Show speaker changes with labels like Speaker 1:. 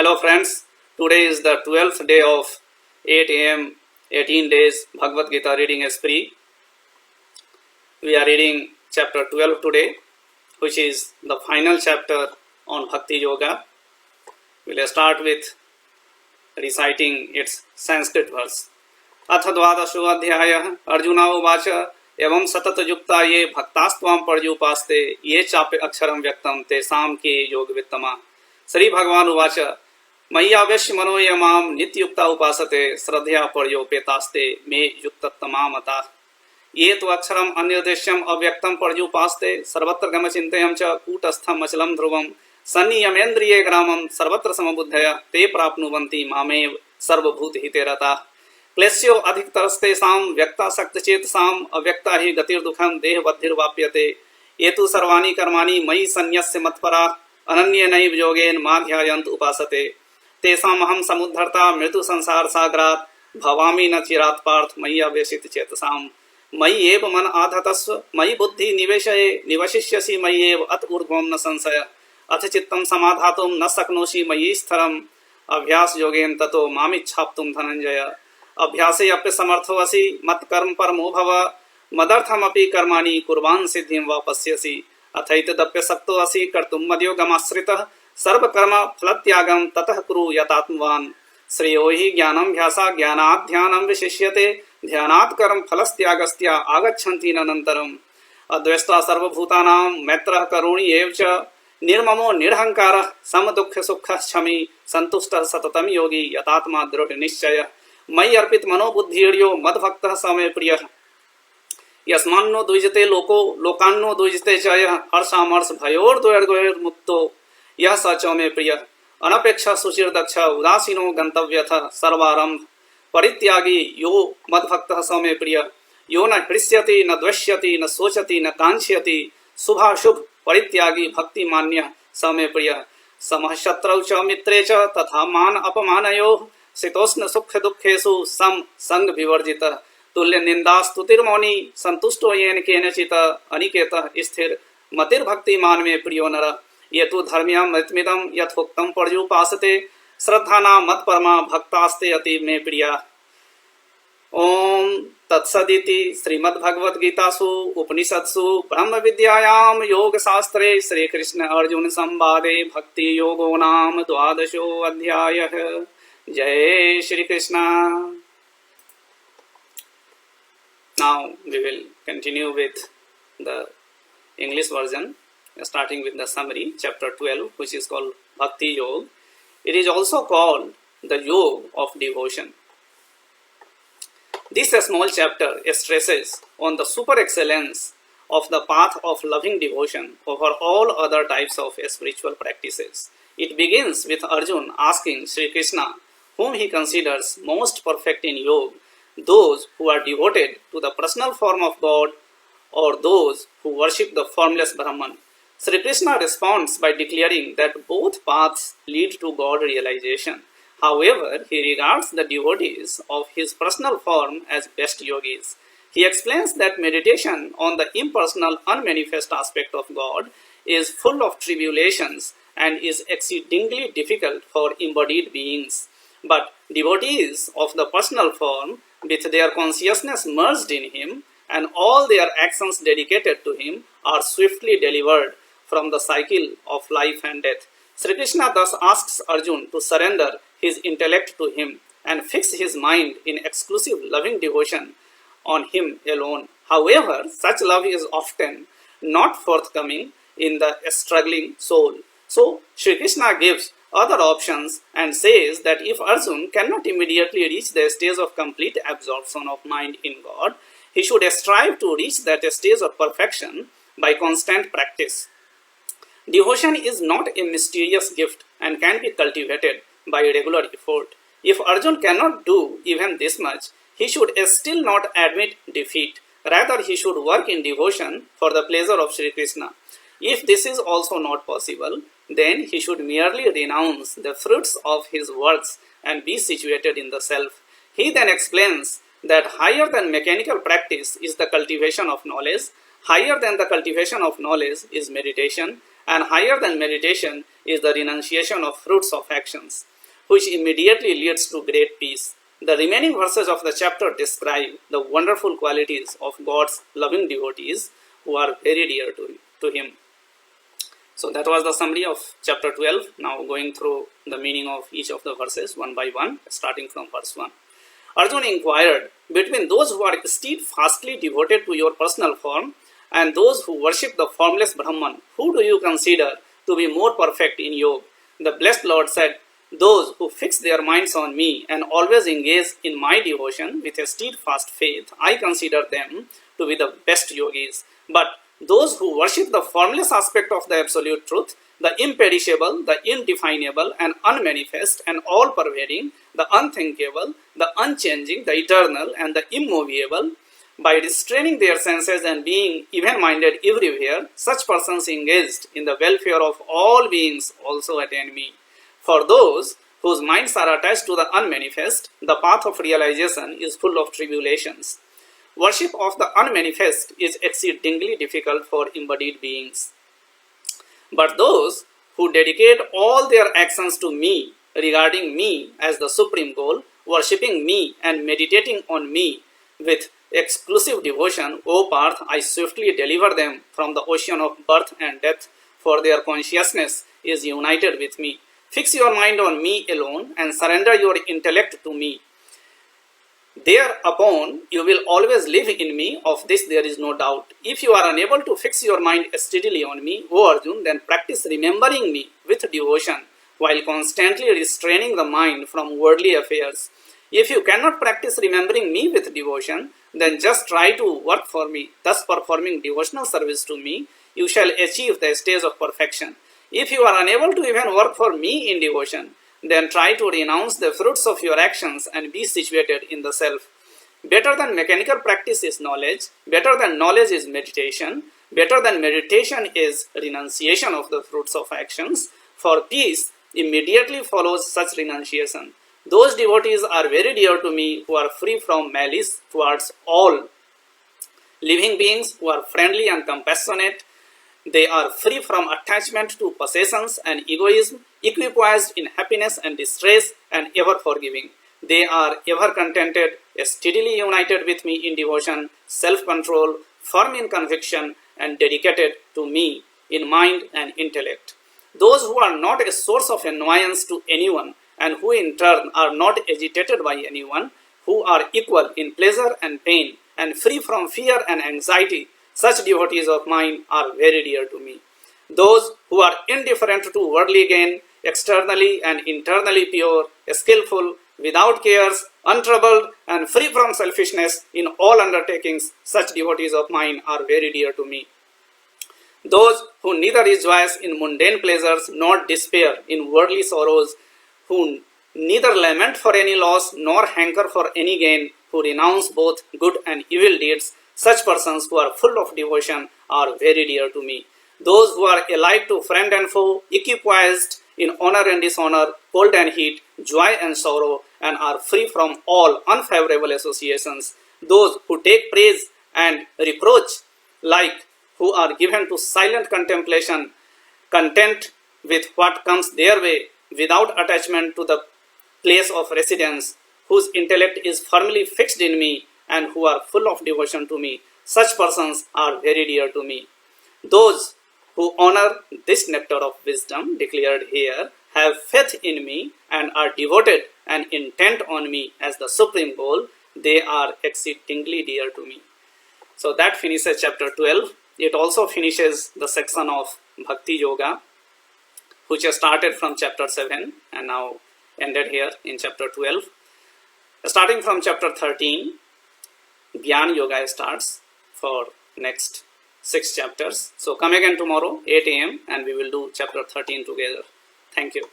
Speaker 1: Hello friends, today is the 12th day of 8 am 18 days Bhagavad Gita reading spree. We are reading chapter 12 today, which is the final chapter on Bhakti Yoga. We will start with reciting its Sanskrit verse. अथ द्वादशो अध्यायः अर्जुना उवाच एवं सततयुक्ता ये भक्तास्त्वां पर्युपास्ते ये चाप्य अक्षरं व्यक्तं तेषां के योगवित्तमा. श्री भगवान उवाच मय्यावेश्य मनो ये मां नित्ययुक्ता उपासते श्रद्धया पर्योपेतास्ते मे युक्ततमा मता. ये तो अक्षरम अनिर्देश्यम अव्यक्तम पर्युपास्ते सर्वत्र गमचिन्तयं च कूटस्थम अचलम ध्रुवम सन्नियमेन्द्रिये ग्रामं सर्वत्र समबुद्धया ते प्राप्नुवन्ति मामेव सर्वभूतहिते रताः. क्लेश्यो अधिकतरस्तेषां व्यक्तासक्तचेतसाम् अव्यक्ता हि गतिर्दुःखं देहबद्धिर्वाप्यते. ये तु सर्वाणि कर्माणि मयि सन्न्यस्य मत्पराः अनन्येनैव योगेन माध्यायन्त उपासते. तेषामहं समुद्धर्ता मृत्यु संसार सागरात् भवामि न चिरात् पार्थ मय्यावेशित चेतसाम्. मयि एव मन आधतस्व मयि बुद्धि निवेशये निवशिष्यसि मयि एव अत ऊर्ध्वं न संशय. अथ चित्तं समाधातुं न शक्नोषि मयि स्थरम् अभ्यास योगेन ततो मामिच्छाप्तुं धनञ्जय. अभ्यासे अप्य समर्थोऽसि मत्कर्म परमो भव मदर्थमपि कर्माणि कुर्वान् सिद्धिं वा पश्यसि. अथैतदप्यसक्तोऽसि कर्तुं मद्योगमाश्रितः सर्वकर्म फलत्यागं ततः कुरु यतात्मवान्. श्रेयो हि ज्ञानाभ्यासा ज्ञानात् ध्यानं विशिष्यते ध्यानात् कर्म फलस्त्यागस्त्य आगच्छन्ति अनन्तरम्. अद्वेष्टा सर्वभूतानां मैत्रः करुणी एव च निर्ममो निरहङ्कारः समदुःखसुखः क्षमी सन्तुष्टः सततं योगी यतात्मा दृढनिश्चयः. मयि अर्पित मनोबुद्धिर्यो मद्भक्तः स मे प्रियः. यस्मान्नो द्विजते लोको लोकान्नो द्विजते च यः हर्षामर्ष भयोर्द्वयोर्मुक्तो यः स च मे प्रियः. अनपेक्षा सुचिर्दक्ष उदासीनो गन्तव्यथः सर्वारम्भ परित्यागी यो मद्भक्तः स मे प्रियः. यो न हृष्यति न द्वेष्यति न शोचति न काङ्क्षयति शुभाशुभ परित्यागी भक्तिमान्यः स मे प्रियः. समः शत्रौ च मित्रे च तथा मान अपमानयोः शीतोष्ण सुख दुःखेषु सम संग विवर्जितः. तुल्य निंदा स्तुतिर्मौनी संतुष्टो येन केनचित् अनिकेतः स्थिर मतिर्भक्तिमान में प्रियो नरः. ये तो धर्म्यमृतमिदं यथोक्तं पर्युपासते श्रद्धाना मत्परमा भक्तास्ते अतीव मे प्रिया. ओम तत्सदिति श्रीमद्भगवद्गीतासु उपनिषत्सु ब्रह्म विद्यायां योगशास्त्रे श्रीकृष्ण अर्जुन संवादे भक्ति योगो नाम द्वादशो अध्यायः. जय Shri Krishna. Now we will continue with the English version, starting with the summary, chapter 12, which is called Bhakti Yoga. It is also called the Yoga of Devotion. This small chapter stresses on the super excellence of the path of loving devotion over all other types of spiritual practices. It begins with Arjuna asking Sri Krishna, whom he considers most perfect in yoga, those who are devoted to the personal form of God or those who worship the formless Brahman. Sri Krishna responds by declaring that both paths lead to God realization. However, he regards the devotees of his personal form as best yogis. He explains that meditation on the impersonal, unmanifest aspect of God is full of tribulations and is exceedingly difficult for embodied beings. But devotees of the personal form, with their consciousness merged in him and all their actions dedicated to him, are swiftly delivered from the cycle of life and death. Sri Krishna thus asks Arjuna to surrender his intellect to him and fix his mind in exclusive loving devotion on him alone. However, such love is often not forthcoming in the struggling soul. So, Sri Krishna gives other options and says that if Arjuna cannot immediately reach the stage of complete absorption of mind in God, he should strive to reach that stage of perfection by constant practice. Devotion is not a mysterious gift and can be cultivated by regular effort. If Arjuna cannot do even this much, he should still not admit defeat. Rather, he should work in devotion for the pleasure of Sri Krishna. If this is also not possible, then he should merely renounce the fruits of his works and be situated in the self. He then explains that higher than mechanical practice is the cultivation of knowledge, higher than the cultivation of knowledge is meditation, and higher than meditation is the renunciation of fruits of actions. which immediately leads to great peace. The remaining verses of the chapter describe the wonderful qualities of God's loving devotees who are very dear to Him. So that was the summary of chapter 12. Now going through the meaning of each of the verses one by one, starting from verse 1. Arjuna inquired, between those who are steadfastly devoted to your personal form and those who worship the formless Brahman, who do you consider to be more perfect in yoga? The blessed Lord said, those who fix their minds on me and always engage in my devotion with a steadfast faith, I consider them to be the best yogis. But those who worship the formless aspect of the absolute truth, the imperishable, the indefinable and unmanifest and all-pervading, the unthinkable, the unchanging, the eternal and the immovable, by restraining their senses and being even-minded everywhere, such persons engaged in the welfare of all beings also attain me. For those whose minds are attached to the unmanifest, the path of realization is full of tribulations. Worship of the unmanifest is exceedingly difficult for embodied beings. But those who dedicate all their actions to me, regarding me as the supreme goal, worshipping me and meditating on me with exclusive devotion, O Parth, I swiftly deliver them from the ocean of birth and death, for their consciousness is united with me. Fix your mind on me alone and surrender your intellect to me. Thereupon you will always live in me, of this there is no doubt. If you are unable to fix your mind steadily on me, O Arjuna, then practice remembering me with devotion, while constantly restraining the mind from worldly affairs. If you cannot practice remembering me with devotion, then just try to work for me, thus performing devotional service to me, you shall achieve the stage of perfection. If you are unable to even work for me in devotion, then try to renounce the fruits of your actions and be situated in the self. Better than mechanical practice is knowledge, better than knowledge is meditation, better than meditation is renunciation of the fruits of actions, for peace immediately follows such renunciation. Those devotees are very dear to me who are free from malice towards all living beings, who are friendly and compassionate. They are free from attachment to possessions and egoism, equipoised in happiness and distress, and ever forgiving. They are ever contented, steadily united with me in devotion, self-control, firm in conviction, and dedicated to me in mind and intellect. Those who are not a source of annoyance to anyone, and who in turn are not agitated by anyone, who are equal in pleasure and pain, and free from fear and anxiety, such devotees of mine are very dear to me. Those who are indifferent to worldly gain, externally and internally pure, skillful, without cares, untroubled, and free from selfishness in all undertakings, such devotees of mine are very dear to me. Those who neither rejoice in mundane pleasures nor despair in worldly sorrows, who neither lament for any loss nor hanker for any gain, who renounce both good and evil deeds, such persons who are full of devotion are very dear to me. Those who are alike to friend and foe, equipoised in honor and dishonor, cold and heat, joy and sorrow, and are free from all unfavorable associations. Those who take praise and reproach, like who are given to silent contemplation, content with what comes their way, without attachment to the place of residence, whose intellect is firmly fixed in me, and who are full of devotion to me, such persons are very dear to me. Those who honor this nectar of wisdom declared here, have faith in me, and are devoted and intent on me as the supreme goal, they are exceedingly dear to me. So that finishes chapter 12. It also finishes the section of Bhakti Yoga, which has started from chapter 7 and now ended here in chapter 12. Starting from chapter 13, Gyan Yoga starts for next 6 chapters. So come again tomorrow 8 a.m. and we will do chapter 13 together. Thank you.